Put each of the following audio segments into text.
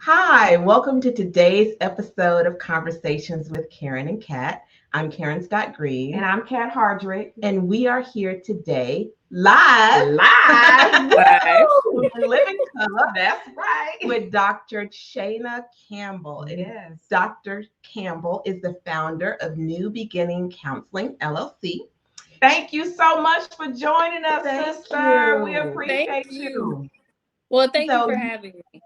Hi, welcome to today's episode of Conversations with Karen and Kat. I'm Karen Scott Green. And I'm Kat Hardrick. And we are here today live. Live. Living color. That's right. With Dr. Chana Campbell. Yes. Dr. Campbell is the founder of New Beginning Counseling, LLC. Thank you so much for joining us, sister. We appreciate Thank you. Well, thank you for having me.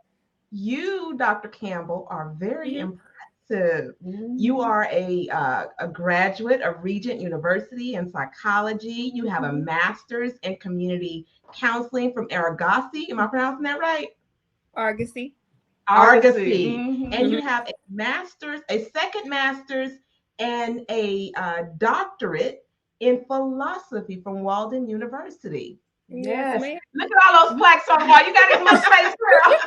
You, Dr. Campbell, are very impressive. Mm-hmm. You are a graduate of Regent University in psychology. You have a master's in community counseling from Argosy. Am I pronouncing that right? Argosy. Mm-hmm. And you have a second master's, and a doctorate in philosophy from Walden University. Yes. Ma'am. Look at all those plaques on the wall. You got as much space, girl.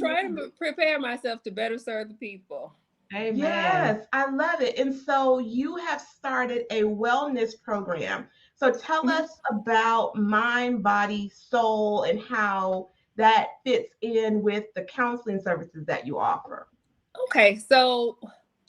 Trying to prepare myself to better serve the people. Amen. Yes, I love it. And so you have started a wellness program. So tell us about Mind, Body, Soul, and how that fits in with the counseling services that you offer. Okay, so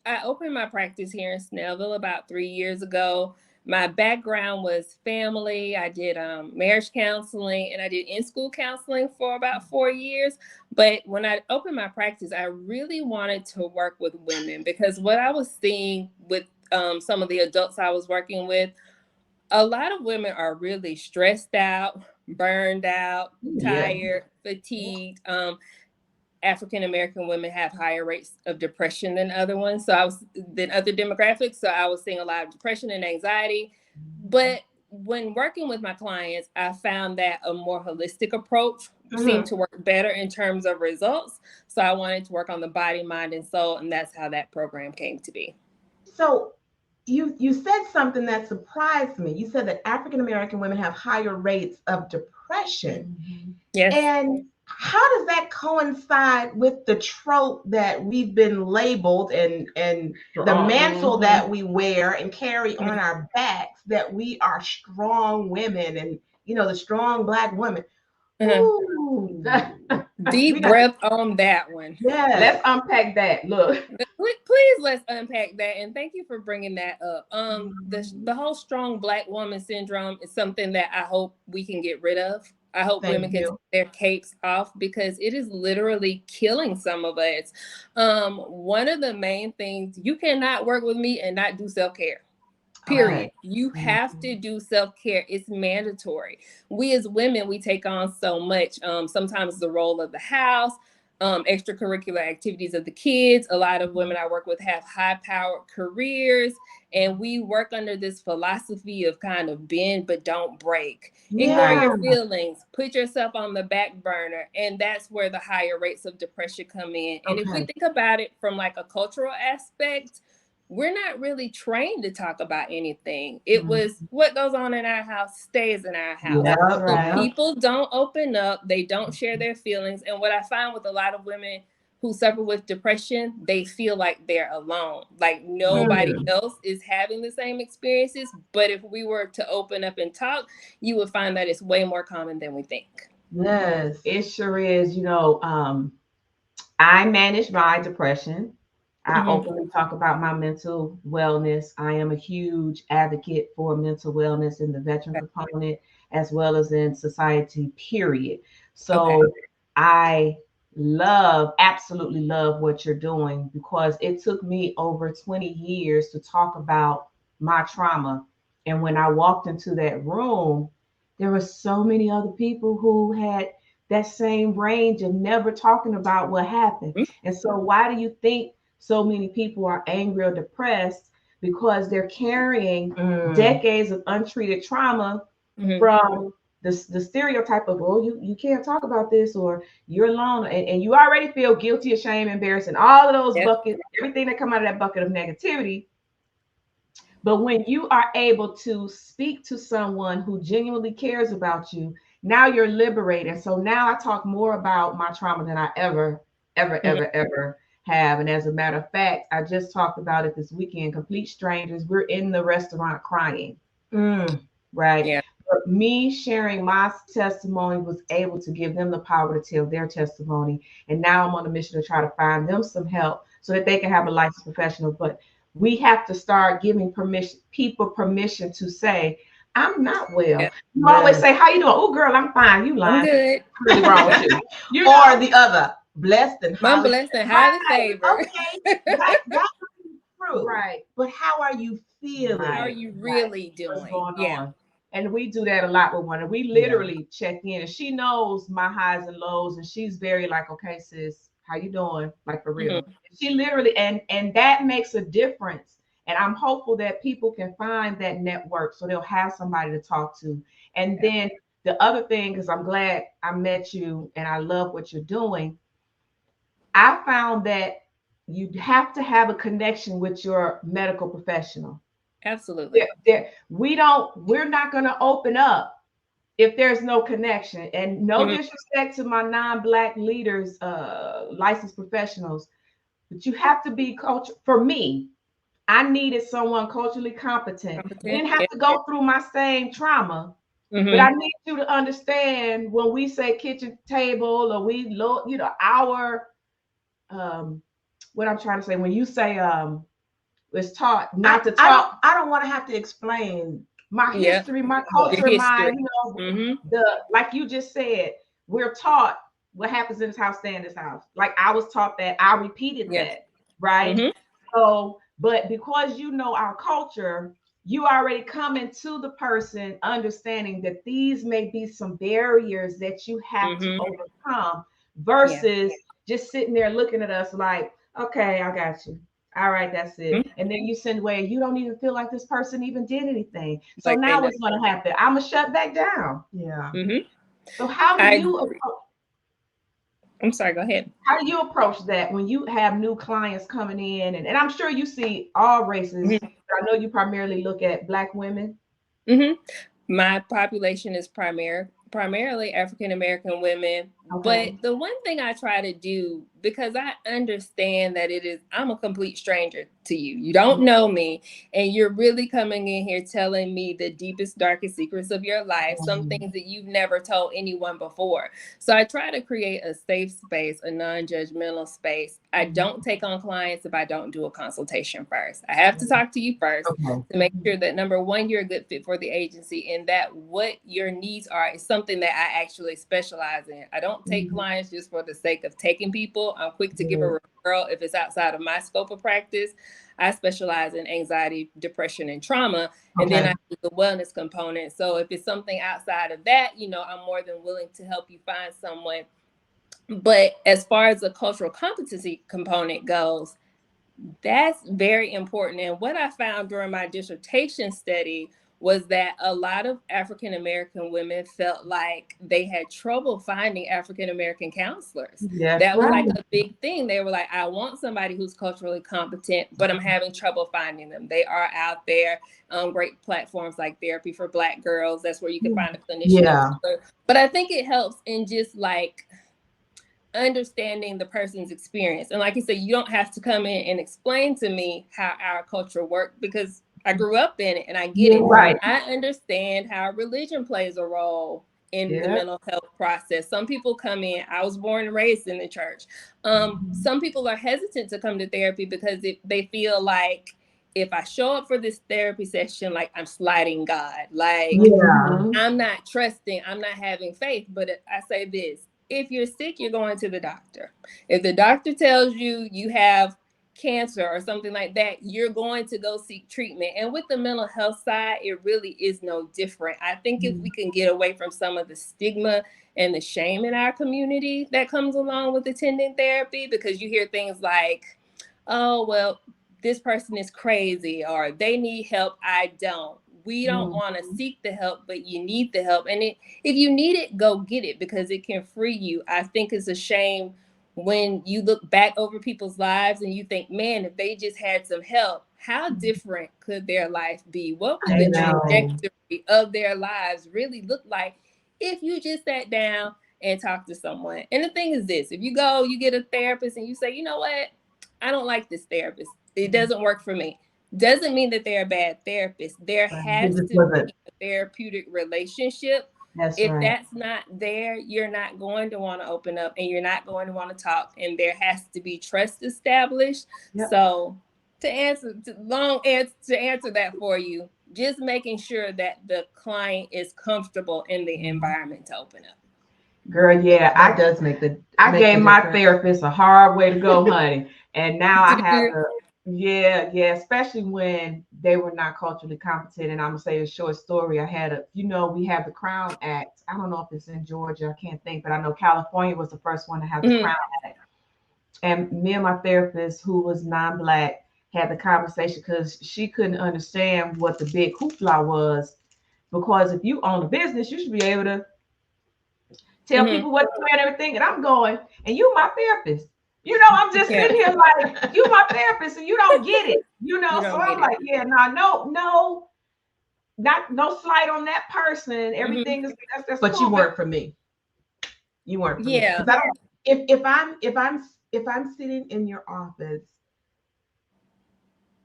I opened my practice here in Snellville about 3 years ago. My background was family. I did marriage counseling, and I did in-school counseling for about 4 years. But when I opened my practice, I really wanted to work with women, because what I was seeing with some of the adults I was working with, a lot of women are really stressed out, burned out, tired, fatigued. African American women have higher rates of depression than other demographics. So I was seeing a lot of depression and anxiety. But when working with my clients, I found that a more holistic approach seemed to work better in terms of results. So I wanted to work on the body, mind, and soul, and that's how that program came to be. So you said something that surprised me. You said that African American women have higher rates of depression. Yes. And how does that coincide with the trope that we've been labeled and the mantle that we wear and carry on our backs, that we are strong women and, the strong Black women? Ooh. Deep breath on that one. Yeah. Let's unpack that. Look. Please, let's unpack that. And thank you for bringing that up. The whole strong Black woman syndrome is something that I hope we can get rid of. I hope women can take their capes off, because it is literally killing some of us. One of the main things, you cannot work with me and not do self-care. Period. Right. You have to do self-care. It's mandatory. We as women, we take on so much. Sometimes the role of the house, extracurricular activities of the kids. A lot of women I work with have high-powered careers, and we work under this philosophy of kind of bend but don't break. Ignore your feelings, put yourself on the back burner, and that's where the higher rates of depression come in. And if we think about it from like a cultural aspect, we're not really trained to talk about anything. It was what goes on in our house stays in our house. So people don't open up, they don't share their feelings. And what I find with a lot of women who suffer with depression, they feel like they're alone. Like nobody else is having the same experiences. But if we were to open up and talk, you would find that it's way more common than we think. Yes, it sure is. I manage my depression. I openly talk about my mental wellness. I am a huge advocate for mental wellness in the veteran component, as well as in society, period. So I absolutely love what you're doing, because it took me over 20 years to talk about my trauma. And when I walked into that room, there were so many other people who had that same range of never talking about what happened. And so why do you think so many people are angry or depressed? Because they're carrying decades of untreated trauma from the stereotype of, oh, you can't talk about this, or you're alone, and you already feel guilty, ashamed, embarrassed, and all of those buckets, everything that come out of that bucket of negativity. But when you are able to speak to someone who genuinely cares about you, now you're liberated. So now I talk more about my trauma than I ever have. And as a matter of fact, I just talked about it this weekend. Complete strangers, we're in the restaurant crying. Right. Yeah. me sharing my testimony was able to give them the power to tell their testimony. And now I'm on a mission to try to find them some help so that they can have a licensed professional. But we have to start giving people permission to say, I'm not well. Yeah. You always say, how you doing? Oh, girl, I'm fine. You lying. I'm good. What's really wrong with you? Or the other, blessed and I'm highly blessed and highly favored. Okay, that's true. Right. But how are you feeling? How are you really doing? What's going on? And we do that a lot with one. And we literally check in. And she knows my highs and lows. And she's very like, okay, sis, how you doing? Like for real. Mm-hmm. She literally, and that makes a difference. And I'm hopeful that people can find that network so they'll have somebody to talk to. And then the other thing, because I'm glad I met you and I love what you're doing, I found that you have to have a connection with your medical professional. Absolutely. We're not going to open up if there's no connection. And no disrespect to my non-Black leaders, licensed professionals, but you have to be for me, I needed someone culturally competent. We didn't have to go through my same trauma, but I need you to understand when we say kitchen table or our, what I'm trying to say, when you say, it's taught not to talk. I don't want to have to explain my history, my culture, my, like you just said, we're taught what happens in this house, stay in this house. Like I was taught that, I repeated that, right? So, but because you know our culture, you already come into the person understanding that these may be some barriers that you have to overcome versus just sitting there looking at us like, okay, I got you. All right, that's it. And then you send away, you don't even feel like this person even did anything. So like now what's going to happen? I'm going to shut back down. Yeah. So how do you approach? I'm sorry, go ahead. How do you approach that when you have new clients coming in? And I'm sure you see all races. I know you primarily look at Black women. My population is primarily African-American women. Okay. But the one thing I try to do, because I understand that I'm a complete stranger to you. You don't know me, and you're really coming in here telling me the deepest, darkest secrets of your life, some things that you've never told anyone before. So I try to create a safe space, a non-judgmental space. I don't take on clients if I don't do a consultation first. I have to talk to you first to make sure that, number one, you're a good fit for the agency, and that what your needs are is something that I actually specialize in. I don't take clients just for the sake of taking people. I'm quick to give a referral if it's outside of my scope of practice. I specialize in anxiety, depression, and trauma, and then I do the wellness component. So if it's something outside of that, I'm more than willing to help you find someone. But as far as the cultural competency component goes, that's very important. And what I found during my dissertation study was that a lot of African-American women felt like they had trouble finding African-American counselors. That was like a big thing. They were like, I want somebody who's culturally competent, but I'm having trouble finding them. They are out there. Great platforms like Therapy for Black Girls. That's where you can find a clinician. But I think it helps in just like understanding the person's experience. And like you said, you don't have to come in and explain to me how our culture works, because I grew up in it and I get it. I understand how religion plays a role in the mental health process. Some people come in, I was born and raised in the church. Some people are hesitant to come to therapy because they feel like, if I show up for this therapy session, like I'm slighting God, like I'm not trusting, I'm not having faith. But I say this: if you're sick, you're going to the doctor. If the doctor tells you you have cancer or something like that, you're going to go seek treatment. And with the mental health side, it really is no different. I think if we can get away from some of the stigma and the shame in our community that comes along with attending therapy, because you hear things like, oh, well, this person is crazy, or they need help, I don't. We don't want to seek the help, but you need the help. And if you need it, go get it, because it can free you. I think it's a shame when you look back over people's lives and you think, man, if they just had some help, how different could their life be? What would the trajectory of their lives really look like if you just sat down and talked to someone? And the thing is this: if you go, you get a therapist and you say, you know what, I don't like this therapist, it doesn't work for me. doesn't mean that they're a bad therapist. There has to be a therapeutic relationship. If that's not there, you're not going to want to open up, and you're not going to want to talk, and there has to be trust established. So to answer that for you, just making sure that the client is comfortable in the environment to open up. Girl, yeah, I gave my therapist a hard way to go, honey. And now I have to, especially when they were not culturally competent. And I'm gonna say a short story. I had we have the Crown Act. I don't know if it's in Georgia, I can't think, but I know California was the first one to have the Crown Act. And me and my therapist, who was non-Black, had the conversation because she couldn't understand what the big hoopla was. Because if you own a business, you should be able to tell people what to do and everything. And I'm going, and you my therapist. I'm just sitting here like, you my therapist, and you don't get it. So I'm like, no slight on that person. Everything is that's but cool. You weren't for me. You weren't for me. If I'm sitting in your office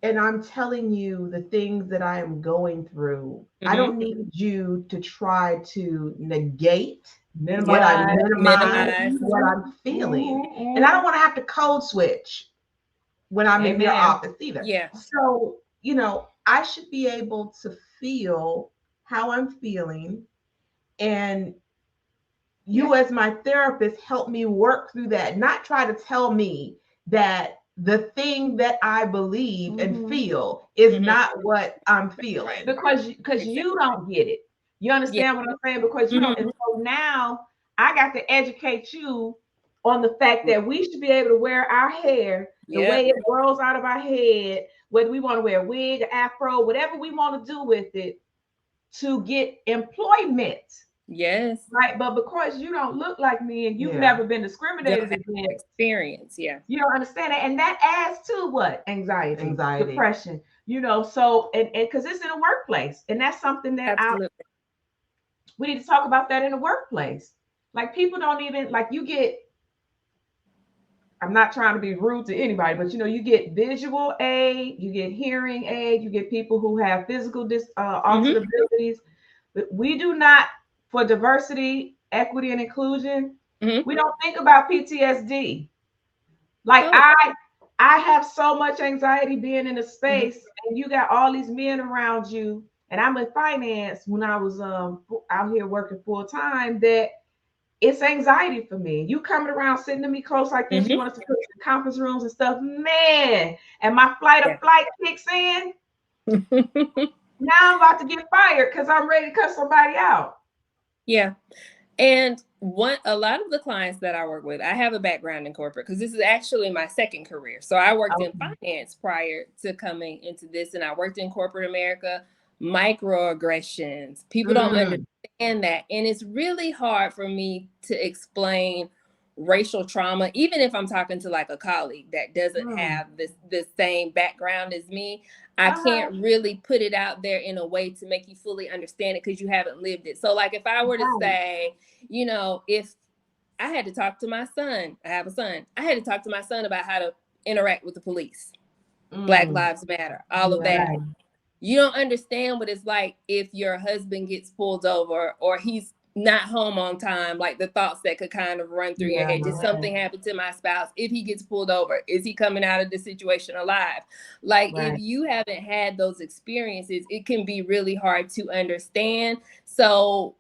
and I'm telling you the things that I am going through, I don't need you to try to minimize what I'm feeling. And I don't want to have to code switch when I'm in your office either. So, I should be able to feel how I'm feeling, and you as my therapist help me work through that, not try to tell me that the thing that I believe and feel is not what I'm feeling. Because you don't get it. You understand what I'm saying? Because you don't. And so now I got to educate you on the fact that we should be able to wear our hair the way it grows out of our head, whether we want to wear a wig, afro, whatever we want to do with it, to get employment. Yes. Right. But because you don't look like me and you've never been discriminated against. Experience. Yeah. You don't understand it. And that adds to what? Anxiety, depression, so, and because it's in a workplace. And that's something that we need to talk about that in the workplace. Like, people don't even, like, I'm not trying to be rude to anybody, but you get visual aid, you get hearing aid, you get people who have physical altered abilities. But we do not, for diversity, equity, and inclusion, we don't think about PTSD. Like, I have so much anxiety being in a space, and you got all these men around you, and I'm in finance when I was out here working full time, that it's anxiety for me. You coming around sitting to me close like this, you want us to put in conference rooms and stuff, man, and my flight kicks in. Now I'm about to get fired because I'm ready to cut somebody out. Yeah. And a lot of the clients that I work with, I have a background in corporate because this is actually my second career. So I worked in finance prior to coming into this, and I worked in corporate America. Microaggressions, people don't understand that, and it's really hard for me to explain racial trauma, even if I'm talking to like a colleague that doesn't have the same background as me. I can't really put it out there in a way to make you fully understand it because you haven't lived it. So like, if I were to say, if I had to talk to my son, I have a son, I had to talk to my son about how to interact with the police, Black Lives Matter, all of that. You don't understand what it's like if your husband gets pulled over or he's not home on time, like the thoughts that could kind of run through your head. Did something happen to my spouse? If he gets pulled over, is he coming out of the situation alive? Like, if you haven't had those experiences, it can be really hard to understand. So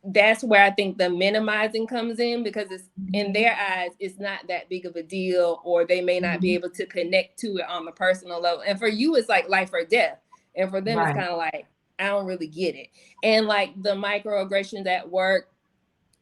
that's where I think the minimizing comes in, because it's in their eyes, it's not that big of a deal, or they may not be able to connect to it on the personal level. And for you, it's like life or death. And for them, it's kind of like, I don't really get it. And like the microaggressions at work,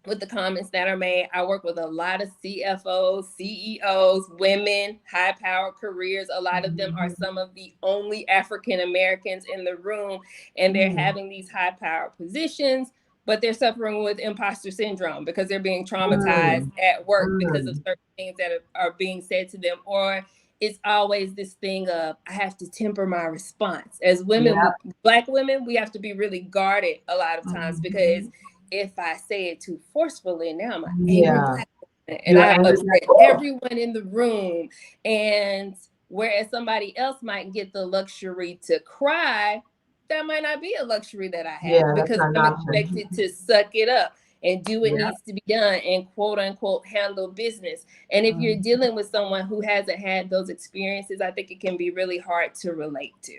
with the comments that are made, I work with a lot of CFOs, CEOs, women, high-powered careers. A lot of them are some of the only African Americans in the room, and they're having these high-powered positions, but they're suffering with imposter syndrome because they're being traumatized at work because of certain things that are being said to them. Or it's always this thing of, I have to temper my response. As women, Black women, we have to be really guarded a lot of times, because if I say it too forcefully, now I'm angry Black woman, and I upset everyone in the room. And Whereas somebody else might get the luxury to cry, that might not be a luxury that I have because I'm expected to suck it up and do what needs to be done and quote unquote handle business. And if you're dealing with someone who hasn't had those experiences, I think it can be really hard to relate to.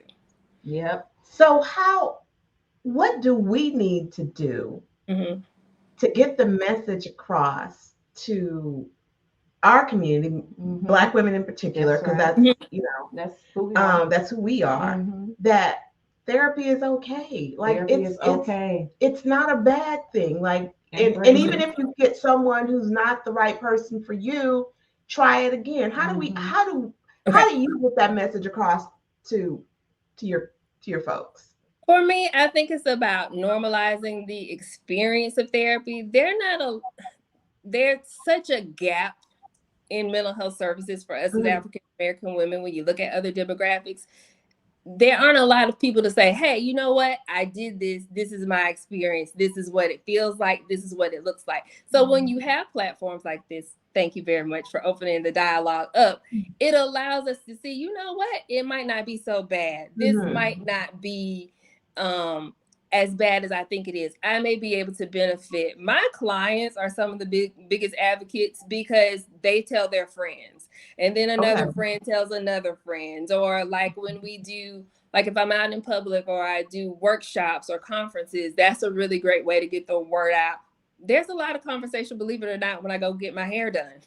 Yep. So what do we need to do to get the message across to our community, Black women in particular, because that's that's who we are, that therapy is okay. Like it's okay. It's not a bad thing. Like and even if you get someone who's not the right person for you, try it again. How do you get that message across to your folks? For me, I think it's about normalizing the experience of therapy. There's such a gap in mental health services for us as African American women. When you look at other demographics, there aren't a lot of people to say, hey, you know what? I did this. This is my experience. This is what it feels like. This is what it looks like. So when you have platforms like this, thank you very much for opening the dialogue up. It allows us to see, you know what? It might not be so bad. This might not be as bad as I think it is. I may be able to benefit. My clients are some of the biggest advocates because they tell their friends. And then another friend tells another friend. Or like when we do, like if I'm out in public or I do workshops or conferences, that's a really great way to get the word out. There's a lot of conversation, believe it or not, when I go get my hair done.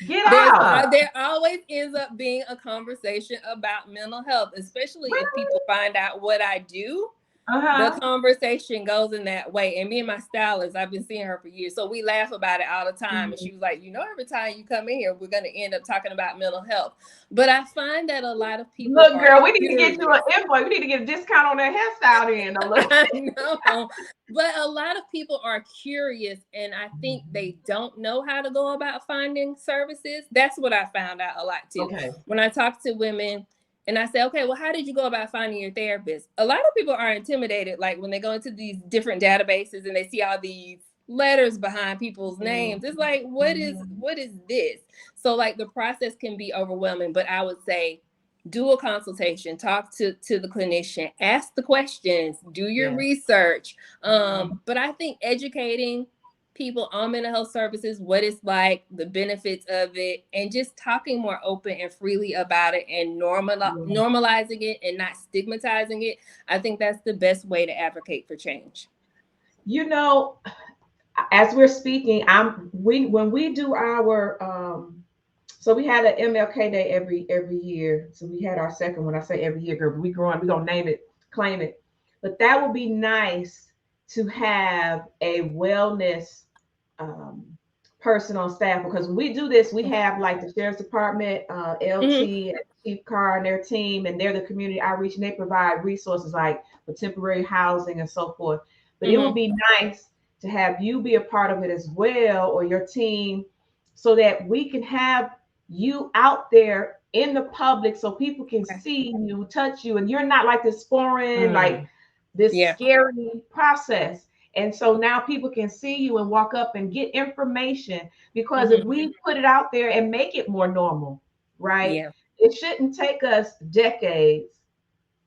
There always ends up being a conversation about mental health, especially if people find out what I do. The conversation goes in that way. And me and my stylist, I've been seeing her for years, so we laugh about it all the time. And she was like, every time you come in here, we're going to end up talking about mental health. But I find that a lot of people look, girl, we need to get you an invoice. We need to get a discount on that hairstyle then. I know. But a lot of people are curious, and I think they don't know how to go about finding services. That's what I found out a lot too. When I talk to women, and I say, okay, well, how did you go about finding your therapist? A lot of people are intimidated, like when they go into these different databases and they see all these letters behind people's names. It's like, what is this? So like the process can be overwhelming, but I would say do a consultation, talk to the clinician, ask the questions, do your research. But I think educating people on mental health services, what it's like, the benefits of it, and just talking more open and freely about it and normalizing it and not stigmatizing it. I think that's the best way to advocate for change. As we're speaking, when we do our so we had an MLK Day every year. So we had our second one. I say every year, girl, but we're gonna name it, claim it. But that would be nice to have a wellness person on staff, because when we do this, we have like the Sheriff's Department, LT, Chief Carr and their team, and they're the community outreach, and they provide resources like for temporary housing and so forth. But it would be nice to have you be a part of it as well, or your team, so that we can have you out there in the public so people can see you, touch you, and you're not like this foreign, like this scary process. And so now people can see you and walk up and get information, because if we put it out there and make it more normal, right? It shouldn't take us decades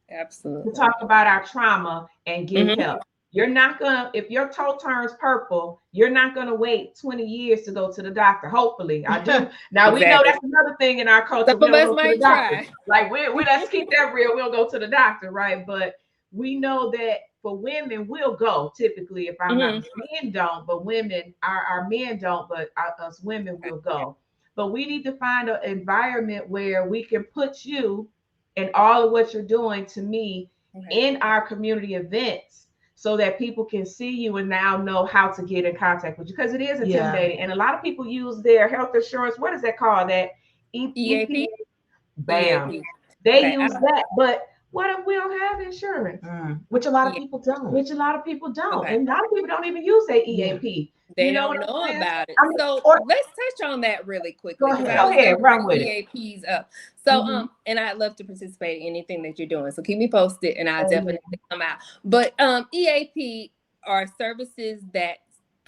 to talk about our trauma and get help. You're not gonna, if your toe turns purple, you're not gonna wait 20 years to go to the doctor. Hopefully, I do. Now we know that's another thing in our culture. Some of us might try. Like we let's keep that real. We'll go to the doctor, right? But we know that for women, we'll go typically. If I'm not, men don't, but women, our men don't, but us women will go. But we need to find an environment where we can put you and all of what you're doing to me in our community events, so that people can see you and now know how to get in contact with you, because it is intimidating. And a lot of people use their health insurance. What is that called? That EAP? Bam. EAP. They use that. But what if we don't have insurance? Which a lot of people don't. And a lot of people don't even use their EAP. They don't know about it. So let's touch on that really quickly. Go ahead. Run with EAPs up. So and I'd love to participate in anything that you're doing. So keep me posted and I'll definitely come out. But EAP are services that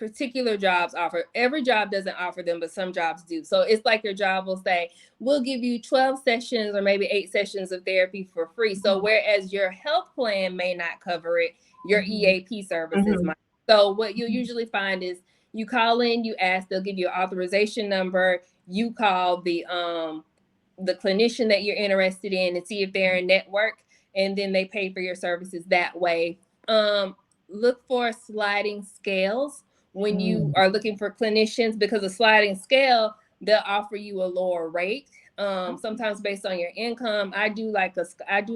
particular jobs offer. Every job doesn't offer them, but some jobs do. So it's like your job will say, we'll give you 12 sessions or maybe 8 sessions of therapy for free. So whereas your health plan may not cover it, your EAP services might. So what you'll usually find is you call in, you ask, they'll give you an authorization number. You call the clinician that you're interested in and see if they're in network, and then they pay for your services that way. Look for sliding scales when you are looking for clinicians, because a sliding scale, they'll offer you a lower rate. Sometimes based on your income. I do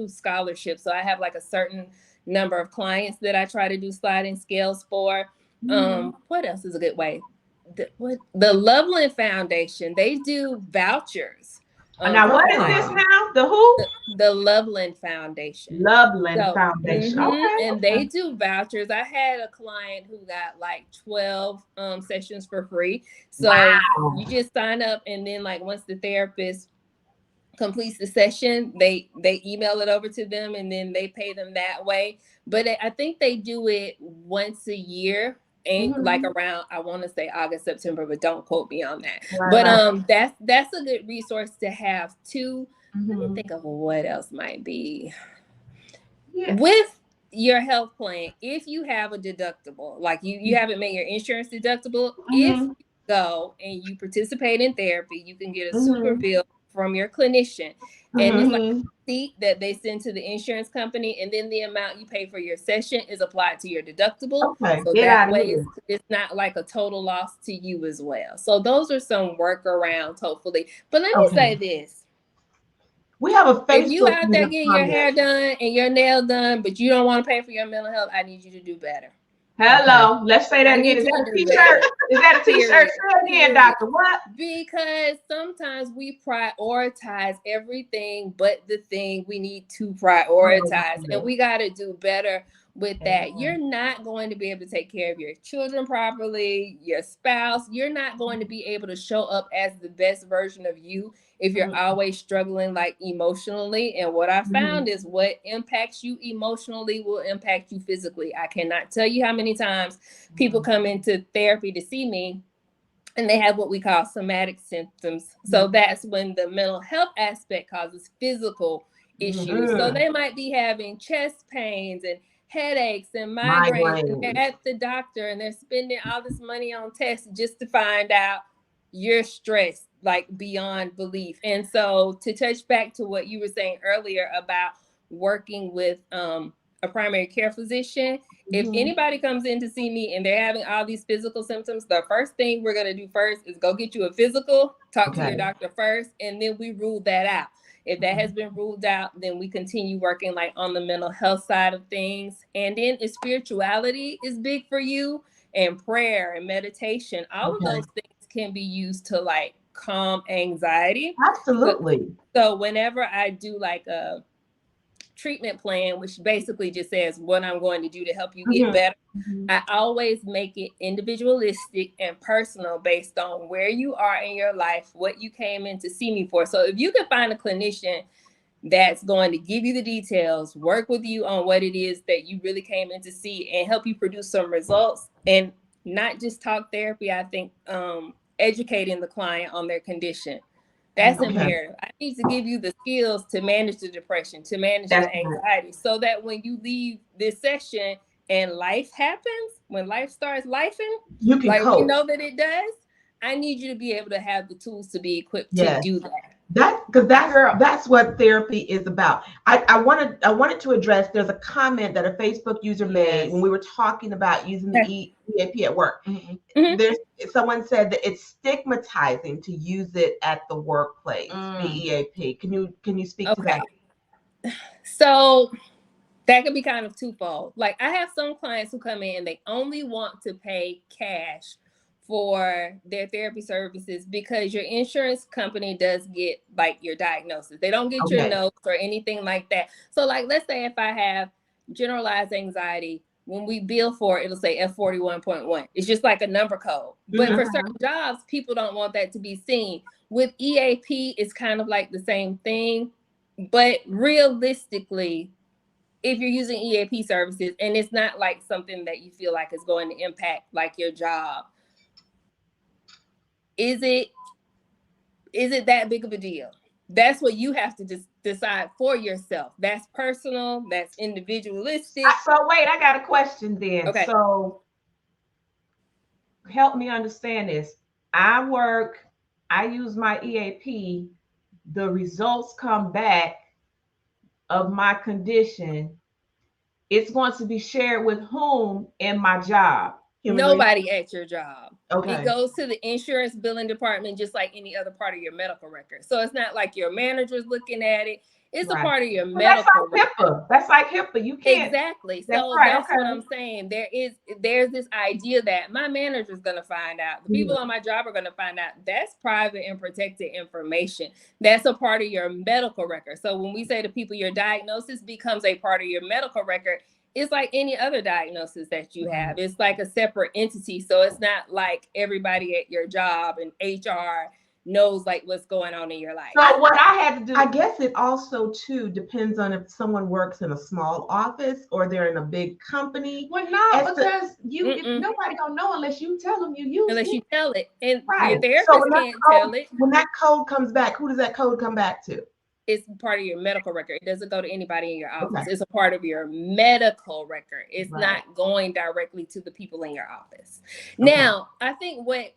scholarships. So I have like a certain number of clients that I try to do sliding scales for. What else is a good way? The Loveland Foundation, they do vouchers. Now, what is this now? The who? The Loveland Foundation. Foundation. Okay. And they do vouchers. I had a client who got like 12 sessions for free. So you just sign up, and then like once the therapist completes the session, they email it over to them, and then they pay them that way. But I think they do it once a year. And like around, I want to say August, September, but don't quote me on that. But that's a good resource to have too. Let me think of what else might be. With your health plan, if you have a deductible, like you haven't made your insurance deductible, if you go and you participate in therapy, you can get a super bill from your clinician. And it's like a receipt that they send to the insurance company, and then the amount you pay for your session is applied to your deductible. So that way it's not like a total loss to you as well. So those are some workarounds, hopefully. But let me say this. We have a Facebook. If you out there getting your hair done and your nail done, but you don't want to pay for your mental health, I need you to do better. Hello. Let's say that again. Is that a t-shirt? Is that a t-shirt? Say again, doctor. What? Because sometimes we prioritize everything but the thing we need to prioritize. And we got to do better with that. You're not going to be able to take care of your children properly, your spouse. You're not going to be able to show up as the best version of you if you're always struggling like emotionally. And what I found is what impacts you emotionally will impact you physically. I cannot tell you how many times people come into therapy to see me and they have what we call somatic symptoms. So that's when the mental health aspect causes physical issues. So they might be having chest pains and headaches and migraines. And they're at the doctor and they're spending all this money on tests just to find out you're stressed like beyond belief. And so to touch back to what you were saying earlier about working with a primary care physician, if anybody comes in to see me and they're having all these physical symptoms, the first thing we're going to do first is go get you a physical, talk to your doctor first, and then we rule that out. If that has been ruled out, then we continue working like on the mental health side of things. And then if spirituality is big for you, and prayer and meditation, all of those things can be used to like calm anxiety. Absolutely. So whenever I do like a treatment plan, which basically just says what I'm going to do to help you get better, I always make it individualistic and personal based on where you are in your life, what you came in to see me for. So if you can find a clinician that's going to give you the details, work with you on what it is that you really came in to see, and help you produce some results, and not just talk therapy, I think educating the client on their condition. That's imperative. I need to give you the skills to manage the depression, to manage the anxiety, so that when you leave this session and life happens, when life starts lifing, you can like cope. We know that it does, I need you to be able to have the tools to be equipped to do that. That's what therapy is about. I wanted to address, there's a comment that a Facebook user made when we were talking about using the EAP at work. There's someone said that it's stigmatizing to use it at the workplace, the EAP. Can you speak to that? So that could be kind of twofold. Like I have some clients who come in and they only want to pay cash for their therapy services because your insurance company does get like your diagnosis. They don't get your notes or anything like that. So like, let's say if I have generalized anxiety, when we bill for it, it'll say F41.1. It's just like a number code. But for certain jobs, people don't want that to be seen. With EAP, it's kind of like the same thing. But realistically, if you're using EAP services and it's not like something that you feel like is going to impact like your job, is it that big of a deal? That's what you have to just decide for yourself. That's personal. That's individualistic. So wait, I got a question then. Okay. So help me understand this. I use my EAP. The results come back of my condition. It's going to be shared with whom in my job? Nobody at your job. Okay. It goes to the insurance billing department just like any other part of your medical record. So it's not like your manager's looking at it. It's a part of your medical record. HIPAA. That's like HIPAA. You can't. Exactly. That's so right. That's what I'm saying. There's this idea that my manager's going to find out. The people on my job are going to find out. That's private and protected information. That's a part of your medical record. So when we say to people your diagnosis becomes a part of your medical record, it's like any other diagnosis that you have. It's like a separate entity. So it's not like everybody at your job and HR knows like what's going on in your life. So what I had to do, I guess it also too depends on if someone works in a small office or they're in a big company. Well, no, because nobody gonna know unless you tell them you use unless it. you tell it, and Right. your therapist can't tell it. When that code comes back, who does that code come back to? It's part of your medical record. It doesn't go to anybody in your office. Okay. It's a part of your medical record. It's not going directly to the people in your office. Okay. Now, I think what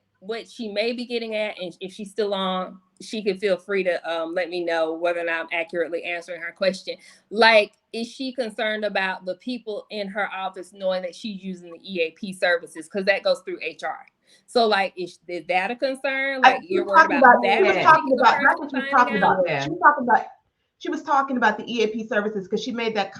she may be getting at, and if she's still on, she can feel free to let me know whether or not I'm accurately answering her question. Like, is she concerned about the people in her office knowing that she's using the EAP services? Because that goes through HR. So, like, is that a concern? Like, you're worried about that? She was talking about the EAP services because she made that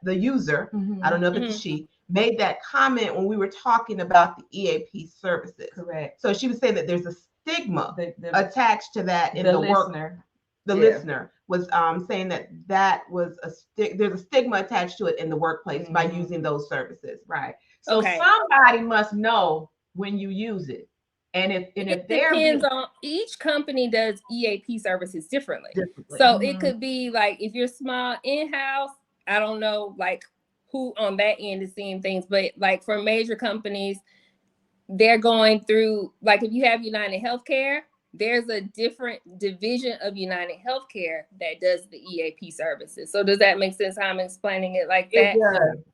the user, I don't know if it's a she, made that comment when we were talking about the EAP services. Correct. So she was saying that there's a stigma attached to that in the listener. Work. The listener was saying that was there's a stigma attached to it in the workplace by using those services. Right. So somebody must know when you use it. And if it depends on each company does EAP services differently. So it could be like if you're small in-house, I don't know like who on that end is seeing things, but like for major companies, they're going through, like if you have United Healthcare, there's a different division of United Healthcare that does the EAP services. So does that make sense how I'm explaining it like that?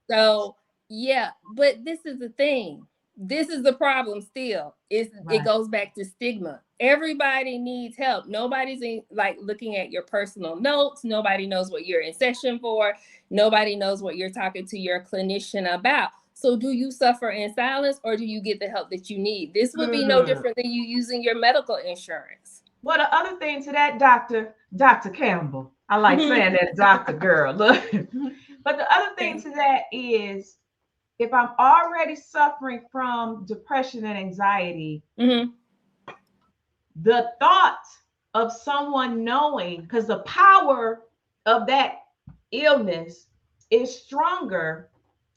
So yeah, but this is the thing. This is the problem still. It goes back to stigma. Everybody needs help. Nobody's looking at your personal notes. Nobody knows what you're in session for. Nobody knows what you're talking to your clinician about. So do you suffer in silence or do you get the help that you need? This would be no different than you using your medical insurance. Well, the other thing to that, Dr. Campbell, I like saying that, Dr. Girl, look. But the other thing to that is, if I'm already suffering from depression and anxiety, the thought of someone knowing, because the power of that illness is stronger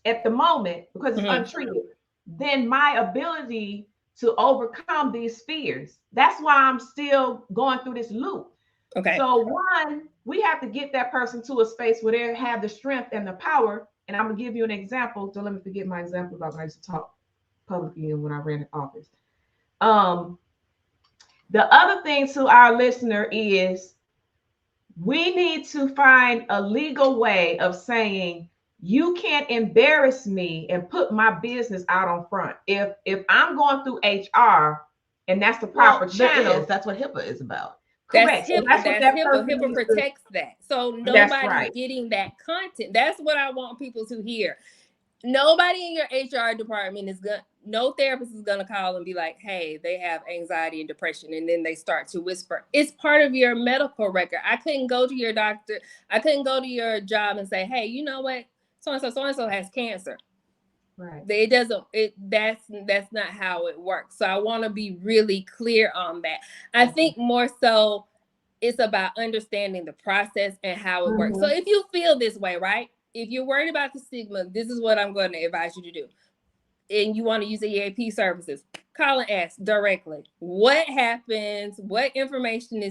at the moment because it's untreated than my ability to overcome these fears. That's why I'm still going through this loop. Okay. So one, we have to get that person to a space where they have the strength and the power. And I'm gonna give you an example. Don't let me forget my example about when I used to talk publicly and when I ran the office. The other thing to our listener is we need to find a legal way of saying you can't embarrass me and put my business out on front. If I'm going through HR and that's the proper channel, that's what HIPAA is about. Correct. That's HIPAA. HIPAA protects that. So nobody's getting that content. That's what I want people to hear. Nobody in your HR department no therapist is gonna call and be like, hey, they have anxiety and depression, and then they start to whisper. It's part of your medical record. I couldn't go to your doctor. I couldn't go to your job and say, hey, you know what? So-and-so has cancer. Right. That's not how it works. So I want to be really clear on that. I think more so it's about understanding the process and how it works. So if you feel this way, right? If you're worried about the stigma, this is what I'm going to advise you to do. And you want to use the EAP services, call and ask directly. What happens? What information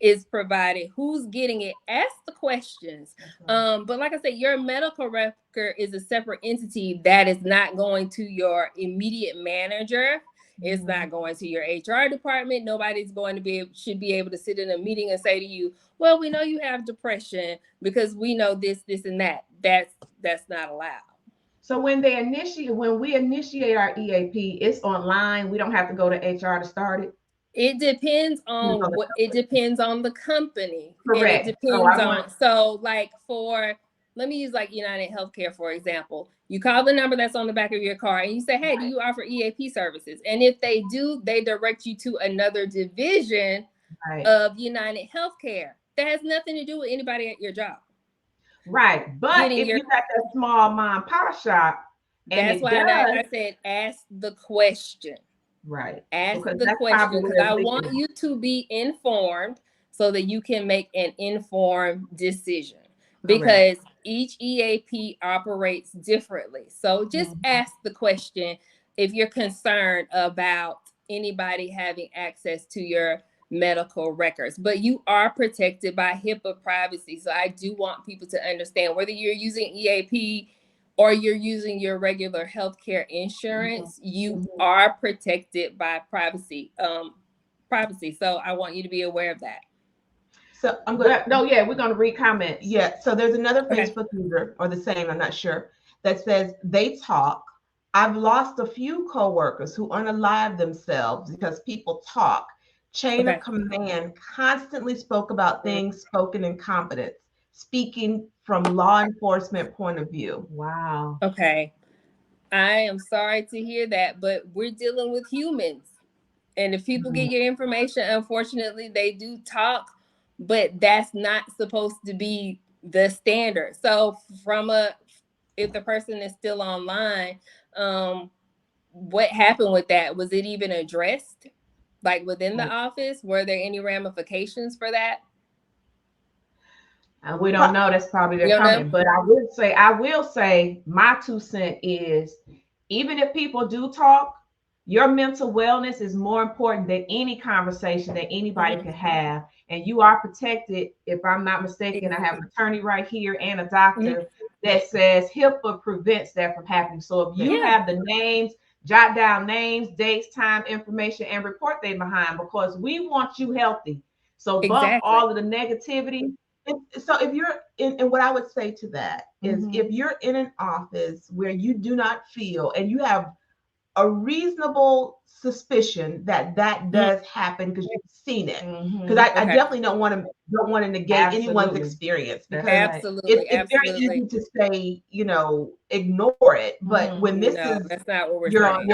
is provided? Who's getting it? Ask the questions. But like I said, your medical record is a separate entity that is not going to your immediate manager. It's not going to your HR department. Nobody's should be able to sit in a meeting and say to you, well, we know you have depression because we know this, and that. That's not allowed. So when we initiate our EAP, it's online. We don't have to go to HR to start it. It depends on the company. Correct. And it depends let me use like United Healthcare, for example. You call the number that's on the back of your car and you say, hey, do you offer EAP services? And if they do, they direct you to another division of United Healthcare. That has nothing to do with anybody at your job. Right. But if you got that small mom and pop shop, that's why I said ask the question. Right. Ask the question because I want you to be informed so that you can make an informed decision. Because each EAP operates differently. So just ask the question if you're concerned about anybody having access to your medical records. But you are protected by HIPAA privacy. So I do want people to understand whether you're using EAP or you're using your regular healthcare insurance, you are protected by privacy. So I want you to be aware of that. So I'm going to, we're going to read comments. Yeah. So there's another Facebook user, or the same, I'm not sure, that says they talk. I've lost a few coworkers who unalive themselves because people talk. Chain of command constantly spoke about things spoken in confidence, speaking from law enforcement point of view. Wow. Okay. I am sorry to hear that, but we're dealing with humans. And if people get your information, unfortunately, they do talk. But that's not supposed to be the standard. So if the person is still online, what happened with that? Was it even addressed? Like within the office? Were there any ramifications for that? We don't know. That's probably their comment. But I will say my 2 cents is, even if people do talk, your mental wellness is more important than any conversation that anybody can have. And you are protected. If I'm not mistaken, I have an attorney right here and a doctor that says HIPAA prevents that from happening. So if you have the names, jot down names, dates, time, information, and report them behind, because we want you healthy. So bump all of the negativity. So if you're and what I would say to that is, if you're in an office where you do not feel and you have a reasonable suspicion that does happen because you've seen it, because I definitely don't want to negate anyone's experience, because it's very easy to say, ignore it, but when this is that's not what we're saying.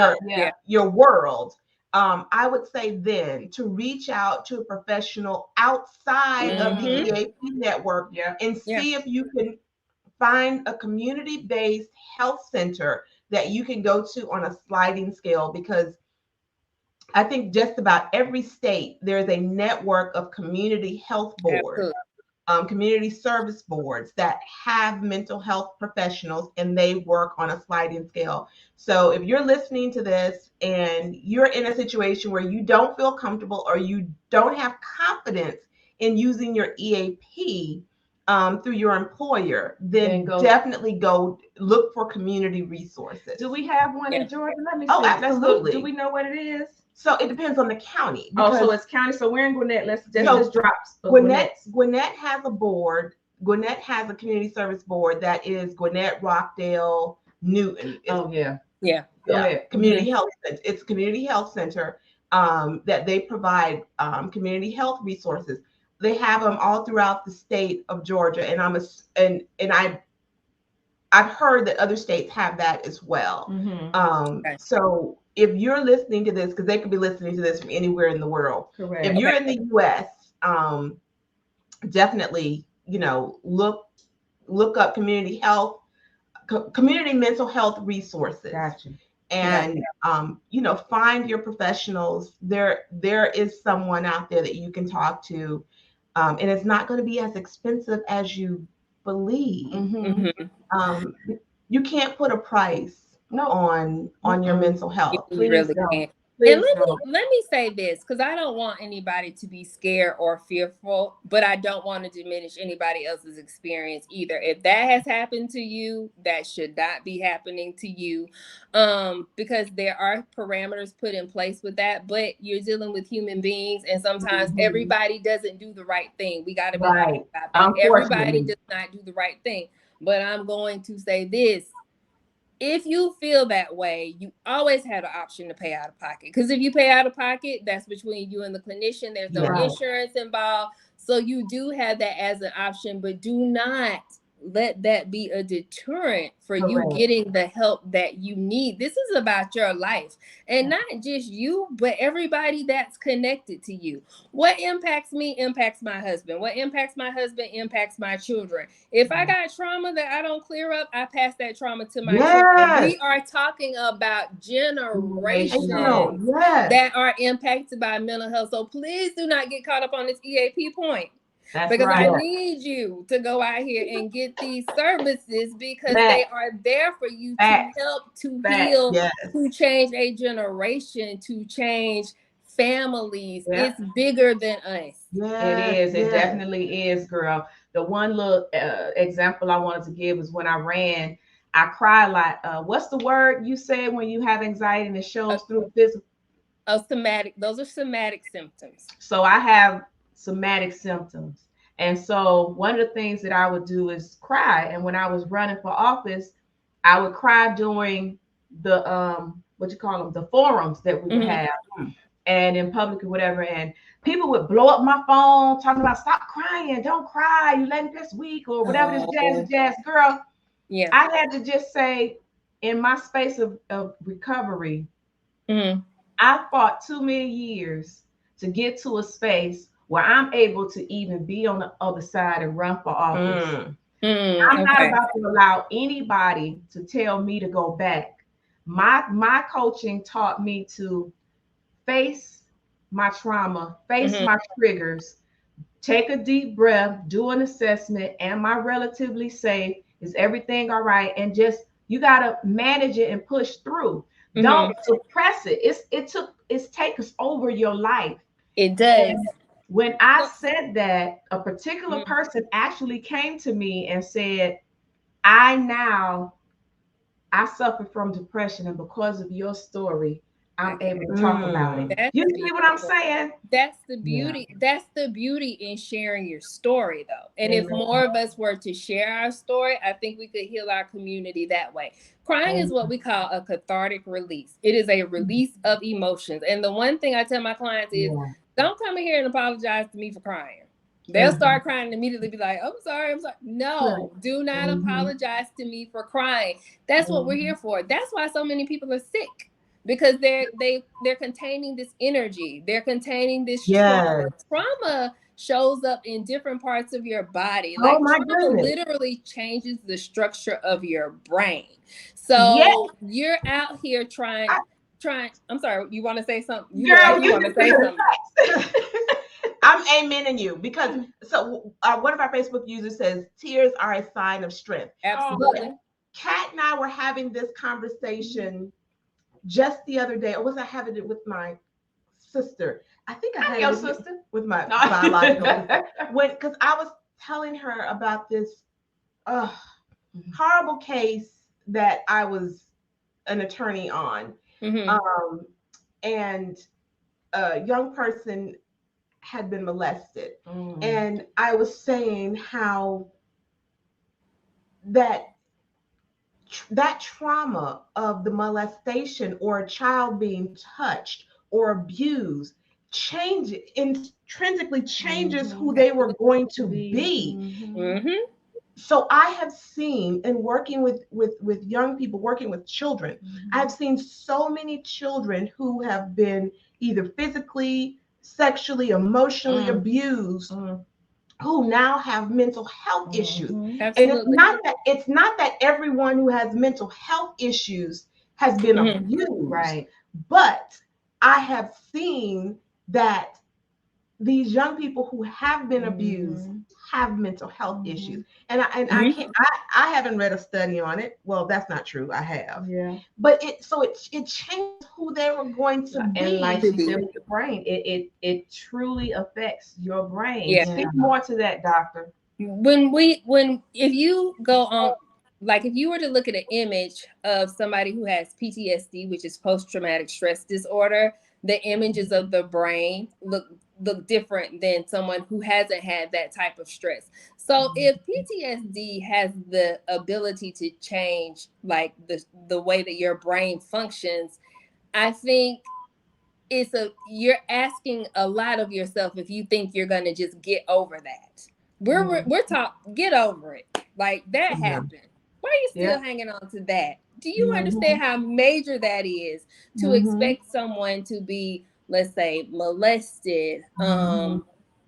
your world, I would say then to reach out to a professional outside of the EAP network and see if you can find a community-based health center that you can go to on a sliding scale, because I think just about every state there's a network of community health boards, community service boards that have mental health professionals, and they work on a sliding scale. So if you're listening to this and you're in a situation where you don't feel comfortable or you don't have confidence in using your EAP through your employer, then definitely go look for community resources. Do we have one in Georgia? Let me see. Oh, absolutely. Do we know what it is? So it depends on the county. So it's county. So we're in Gwinnett. Let's just drop. Gwinnett has a board. Gwinnett has a community service board that is Gwinnett, Rockdale, Newton. Community health. It's a community health center that they provide community health resources. They have them all throughout the state of Georgia, and I've heard that other states have that as well. So if you're listening to this, because they could be listening to this from anywhere in the world. Correct. If you're in the U.S., definitely look up community mental health resources. Gotcha. And find your professionals. There is someone out there that you can talk to. And it's not going to be as expensive as you believe. You can't put a price on your mental health. You really can't. And let me say this, because I don't want anybody to be scared or fearful, but I don't want to diminish anybody else's experience either. If that has happened to you, that should not be happening to you, because there are parameters put in place with that. But you're dealing with human beings, and sometimes everybody doesn't do the right thing. We got to be honest about that. Everybody does not do the right thing. But I'm going to say this. If you feel that way, you always have an option to pay out of pocket. Because if you pay out of pocket, that's between you and the clinician. There's no insurance involved. So you do have that as an option, but do not let that be a deterrent for you getting the help that you need. This is about your life, and not just you, but everybody that's connected to you. What impacts me impacts my husband. What impacts my husband impacts my children. If I got trauma that I don't clear up, I pass that trauma to my children. We are talking about generations that are impacted by mental health. So please do not get caught up on this EAP point. Because I need you to go out here and get these services, because they are there for you to help, to heal, to change a generation, to change families. It's bigger than us. It is. It definitely is, girl. The one little example I wanted to give was when I ran. I cry a lot. What's the word you said when you have anxiety and it shows through physical? Somatic. Those are somatic symptoms. So I have somatic symptoms. And so one of the things that I would do is cry. And when I was running for office, I would cry during the the forums that we would have, and in public or whatever. And people would blow up my phone talking about, stop crying, don't cry, you letting this week or whatever, this jazz girl. Yeah. I had to just say, in my space of recovery, I fought too many years to get to a space where I'm able to even be on the other side and run for office. I'm not about to allow anybody to tell me to go back. My coaching taught me to face my trauma, face my triggers, take a deep breath, do an assessment. Am I relatively safe? Is everything all right? And just, you got to manage it and push through. Don't suppress it. It's taken over your life. It does. And when I said that, a particular person actually came to me and said, I suffer from depression, and because of your story, I'm able to talk about it. You see what I'm saying? That's the beauty. Yeah. That's the beauty in sharing your story, though. And if more of us were to share our story, I think we could heal our community that way. Crying is what we call a cathartic release. It is a release of emotions. And the one thing I tell my clients is, don't come in here and apologize to me for crying. They'll start crying and immediately be like, I'm sorry. No, do not apologize to me for crying. That's what we're here for. That's why so many people are sick. Because they're containing this energy. They're containing this trauma. Trauma shows up in different parts of your body. Like trauma literally changes the structure of your brain. So you're out here trying. I'm sorry, you want to say something? You want to say something. I'm amening you, because one of our Facebook users says tears are a sign of strength. Absolutely. Kat and I were having this conversation just the other day, or was I having it with my sister? I think I had your sister with my biological sister. Because I was telling her about this horrible case that I was an attorney on, and a young person had been molested, and I was saying how that trauma of the molestation or a child being touched or abused intrinsically changes who they were going to be. So I have seen, in working with young people, working with children, I've seen so many children who have been either physically, sexually, emotionally abused, who now have mental health issues. Absolutely. And it's not that everyone who has mental health issues has been abused, but I have seen that these young people who have been abused have mental health issues. And I haven't read a study on it. Well, that's not true. I have. Yeah. But it changed who they were going to be. And like you said with the brain, it truly affects your brain. Yeah. Speak more to that, doctor. If you go on, like if you were to look at an image of somebody who has PTSD, which is post-traumatic stress disorder, the images of the brain look different than someone who hasn't had that type of stress. So if PTSD has the ability to change like the way that your brain functions, I think you're asking a lot of yourself if you think you're going to just get over that. We're taught, get over it. Like that happened. Why are you still hanging on to that? Do you understand how major that is to expect someone to be, let's say, molested,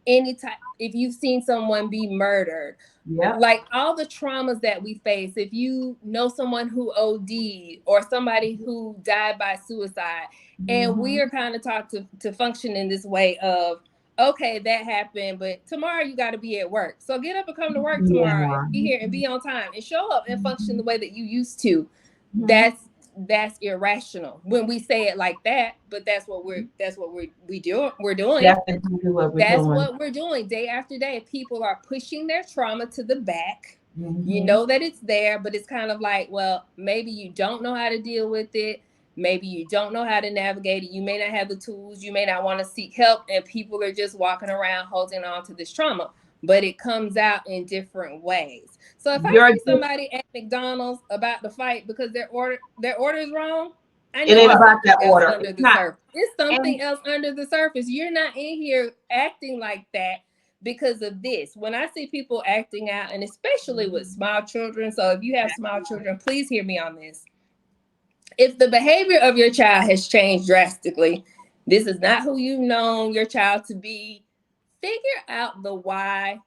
any type, if you've seen someone be murdered, like all the traumas that we face, if you know someone who OD'd or somebody who died by suicide, and we are kind of taught to function in this way of, okay, that happened, but tomorrow you got to be at work. So get up and come to work tomorrow and be here and be on time and show up and function the way that you used to. That's irrational when we say it like that, but that's what we're doing. That's what we're doing day after day. People are pushing their trauma to the back. You know that it's there, but it's kind of like, well, maybe you don't know how to deal with it. Maybe you don't know how to navigate it. You may not have the tools. You may not want to seek help. And people are just walking around holding on to this trauma. But it comes out in different ways. So if I see somebody at McDonald's about to fight because their order is wrong, I know it's about that order. Under the surface. It's something else under the surface. You're not in here acting like that because of this. When I see people acting out, and especially with small children, so if you have small children, please hear me on this. If the behavior of your child has changed drastically, this is not who you've known your child to be. Figure out the why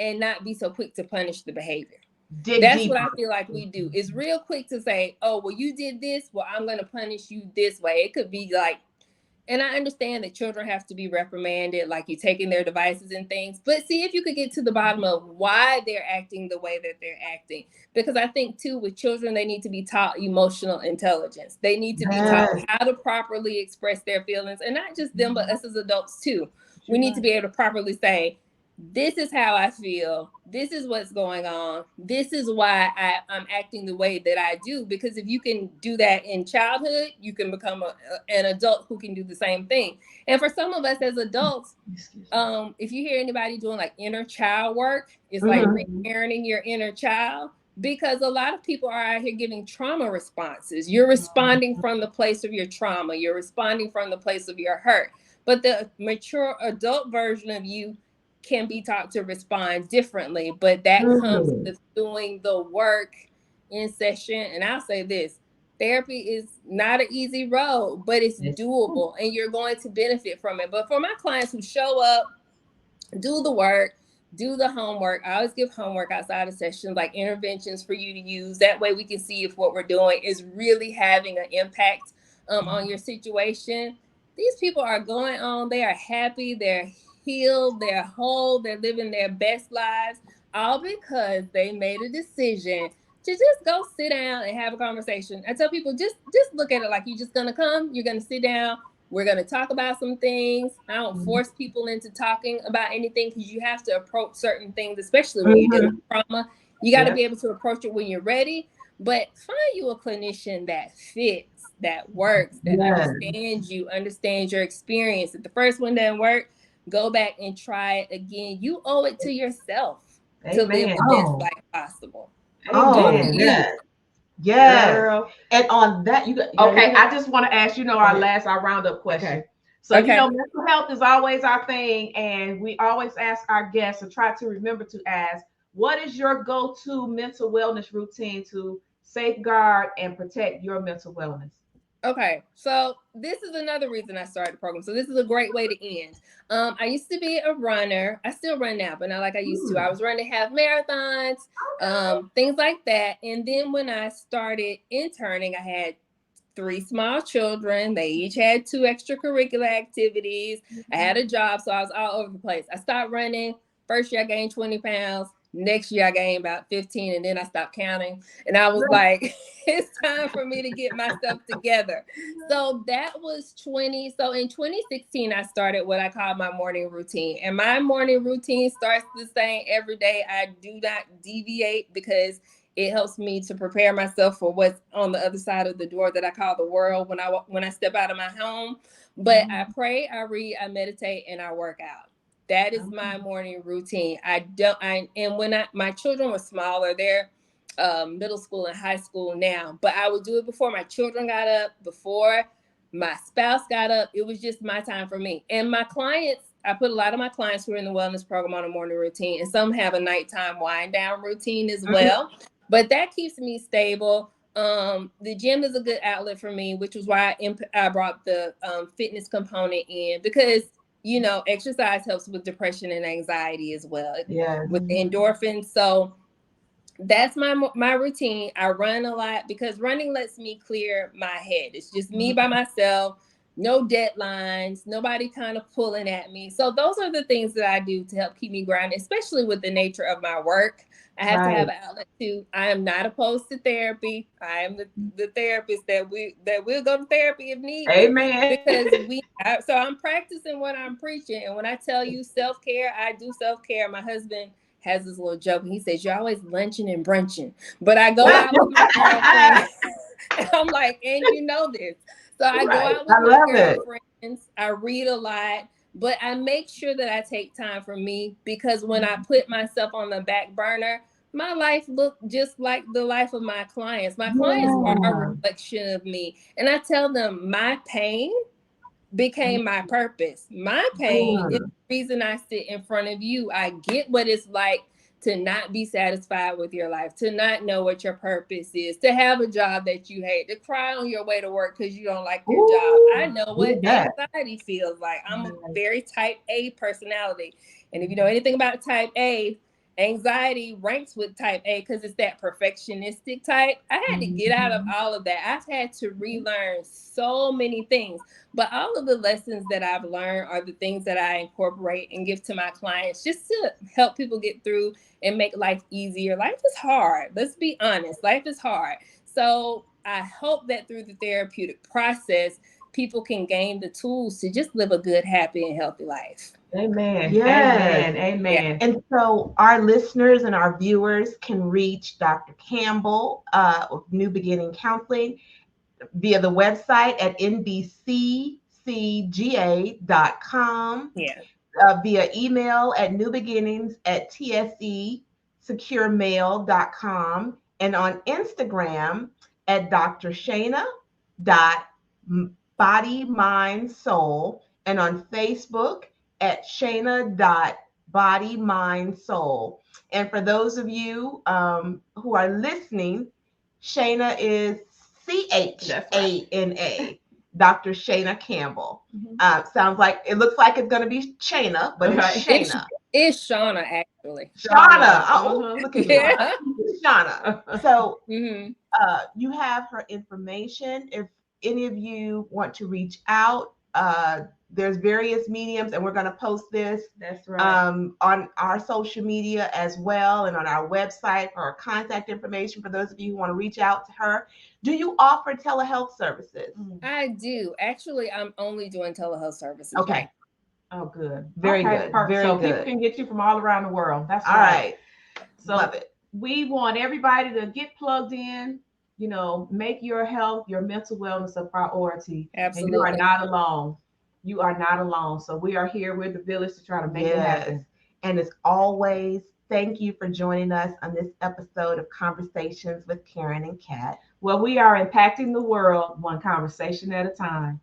and not be so quick to punish the behavior. That's what I feel like we do. It's real quick to say, oh, well, you did this. Well, I'm going to punish you this way. It could be like, and I understand that children have to be reprimanded, like you're taking their devices and things. But see if you could get to the bottom of why they're acting the way that they're acting. Because I think, too, with children, they need to be taught emotional intelligence. They need to be taught how to properly express their feelings. And not just them, but us as adults, too. We need to be able to properly say, this is how I feel. This is what's going on. This is why I'm acting the way that I do. Because if you can do that in childhood, you can become an adult who can do the same thing. And for some of us as adults, if you hear anybody doing like inner child work, it's like reparenting your inner child. Because a lot of people are out here giving trauma responses. You're responding from the place of your trauma. You're responding from the place of your hurt. But the mature adult version of you can be taught to respond differently, but that comes with doing the work in session. And I'll say this, therapy is not an easy road, but it's doable and you're going to benefit from it. But for my clients who show up, do the work, do the homework, I always give homework outside of sessions, like interventions for you to use. That way we can see if what we're doing is really having an impact on your situation. These people are going on, they are happy, they're healed, they're whole, they're living their best lives, all because they made a decision to just go sit down and have a conversation. I tell people, just look at it like you're just gonna come, you're gonna sit down, we're gonna talk about some things. I don't force people into talking about anything because you have to approach certain things, especially when you're dealing with trauma. You got to be able to approach it when you're ready, but find you a clinician that fits, that works, that understands you, understands your experience. If the first one doesn't work, go back and try it again. You owe it to yourself to live the best life possible. Yes. And on that, you got I just want to ask, our roundup question. So, mental health is always our thing. And we always ask our guests to try to remember to ask, what is your go-to mental wellness routine to safeguard and protect your mental wellness? Okay, so this is another reason I started the program. So this is a great way to end. I used to be a runner. I still run now, but not like I used to. I was running half marathons, things like that. And then when I started interning, I had 3 small children. They each had 2 extracurricular activities. I had a job, so I was all over the place. I stopped running. First year I gained 20 pounds. Next year I gained about 15, and then I stopped counting. And I was like, it's time for me to get myself together. So that was 20. So in 2016, I started what I call my morning routine. And my morning routine starts the same every day. I do not deviate because it helps me to prepare myself for what's on the other side of the door that I call the world when I step out of my home. But I pray, I read, I meditate, and I work out. That is my morning routine. And when my children were smaller, they're middle school and high school now, but I would do it before my children got up, before my spouse got up. It was just my time for me. And my clients, I put a lot of my clients who are in the wellness program on a morning routine, and some have a nighttime wind down routine as well. But that keeps me stable. The gym is a good outlet for me, which was why I brought the fitness component in, because exercise helps with depression and anxiety as well. With the endorphins. So that's my routine. I run a lot because running lets me clear my head. It's just me by myself, no deadlines, nobody kind of pulling at me. So those are the things that I do to help keep me grounded, especially with the nature of my work. I have to have an outlet too. I am not opposed to therapy. I am the therapist that will go to therapy if needed. Amen. Because so I'm practicing what I'm preaching. And when I tell you self-care, I do self-care. My husband has this little joke. He says, "You're always lunching and brunching." But I go out with my girlfriends. And I'm like, and you know this. So I go out with my girlfriends. I read a lot. But I make sure that I take time for me, because when I put myself on the back burner, my life looked just like the life of my clients. My clients are a reflection of me. And I tell them my pain became my purpose. My pain is the reason I sit in front of you. I get what it's like to not be satisfied with your life, to not know what your purpose is, to have a job that you hate, to cry on your way to work because you don't like your job. I know what anxiety feels like. I'm a very type A personality. And if you know anything about type A, anxiety ranks with type A because it's that perfectionistic type. I had to get out of all of that. I've had to relearn so many things. But all of the lessons that I've learned are the things that I incorporate and give to my clients just to help people get through and make life easier. Life is hard. Let's be honest. Life is hard. So I hope that through the therapeutic process, people can gain the tools to just live a good, happy, and healthy life. Amen. Yes. Amen. Yeah. And so our listeners and our viewers can reach Dr. Campbell of New Beginning Counseling via the website at nbccga.com, via email at newbeginnings@tsesecuremail.com, and on Instagram at Dr. Chana.Body.Mind.Soul, and on Facebook at Chana.Body.Mind.Soul. And for those of you who are listening, Chana is Chana. Dr. Chana Campbell. Sounds like, it looks like it's going to be Chana, but it's Chana. It's Shauna, actually. Shauna. Oh, look at you. It's Shauna. So you have her information. If any of you want to reach out, there's various mediums, and we're going to post this on our social media as well, and on our website for our contact information for those of you who want to reach out to her. Do you offer telehealth services? I do. Actually, I'm only doing telehealth services. Okay. Oh, good. Very good. Very so good. People can get you from all around the world. That's all right. So love it. We want everybody to get plugged in. Make your health, your mental wellness a priority. Absolutely. And you are not alone. You are not alone. So we are here with the village to try to make it happen. And as always, thank you for joining us on this episode of Conversations with Karen and Kat. Well, we are impacting the world one conversation at a time.